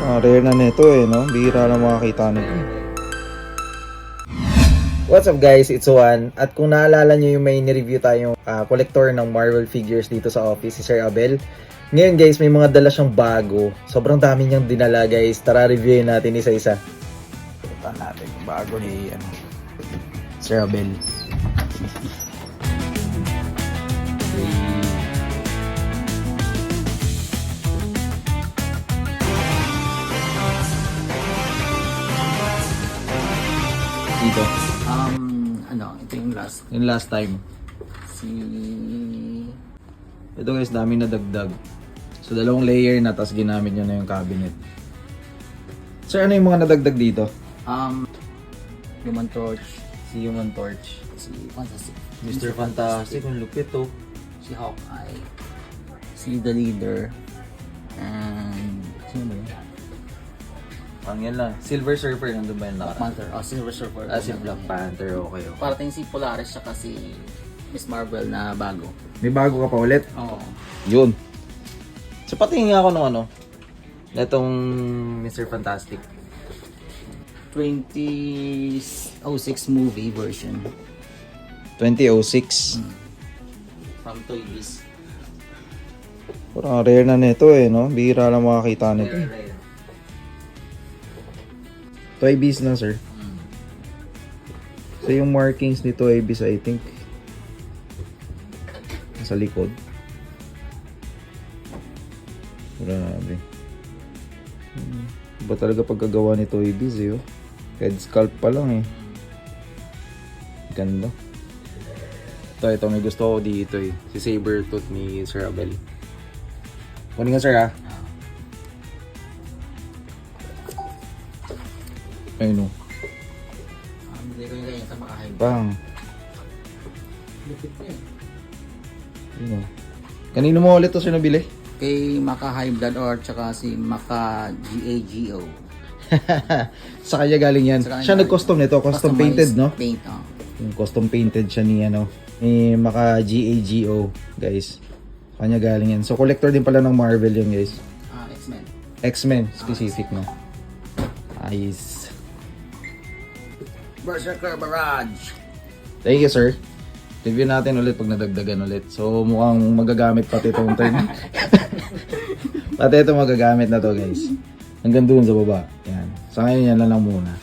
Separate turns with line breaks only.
Rare na nito eh, no? Bihira na makakita nito. What's up guys, it's Juan. At kung naalala nyo yung may nireview tayong collector ng Marvel figures dito sa office, si Sir Abel. Ngayon guys, may mga dala siyang bago. Sobrang dami niyang dinala guys. Tara reviewin natin isa-isa. Punta natin yung bago ni Sir Abel. Dito.
Ito yung last.
Yung last time. Ito guys, dami na dagdag. So, dalawang layer na, tapos ginamit nyo na yung cabinet. Sir, ano yung mga nadagdag dito?
Human Torch.
Si Human Torch.
Si Fantastic.
Mr. Fantastic, ang lupit oh.
Si Hawkeye. Si The Leader. And sino ba yun?
Ang yan lang. Silver Surfer, nandun ba yung
Black
nakaraan?
Panther. Silver Surfer.
Si Black Panther, okay.
Parating si Polaris siya kasi Miss Marvel na bago.
May bago ka pa ulit?
Oo.
Yun. So, patingin nga ako ng netong Mr. Fantastic.
2006 movie version.
2006.
From Toy Biz.
Parang rare na nito eh, no? Bihira lang makakita nito. Toy Biz na, sir. So, yung markings ni Toy Biz, I think, sa likod. Grabe. Ba talaga pagkagawa ni Toy Biz eh, oh. Head sculpt pa lang eh. Ganda. Ito may gusto ko dito eh. Si Sabertooth ni Sir Abel. Kunin nga sir ha. Ayun o.
Hindi ko yung ganyan sa makahay.
Bang.
Lupit na eh.
Ayun o. Kanino mo ulit ito sir nabili?
Kay Maka High Blood or tsaka si Maka GAGO.
Sa kanya galing yan. Siya nag-custom nito. Custom painted, no?
Paint, oh.
Yung custom painted siya ni Maka GAGO, guys. Sa kanya galing yan. So, collector din pala ng Marvel yun, guys.
X-Men.
X-Men, specific, no? Ayos.
Berserker Barrage.
Thank you, sir. Review natin ulit pag nadagdagan ulit. So, mukhang magagamit pati itong turn. Pati ito magagamit na to, guys. Hanggang doon sa baba. Yan. So, ngayon yan lang muna.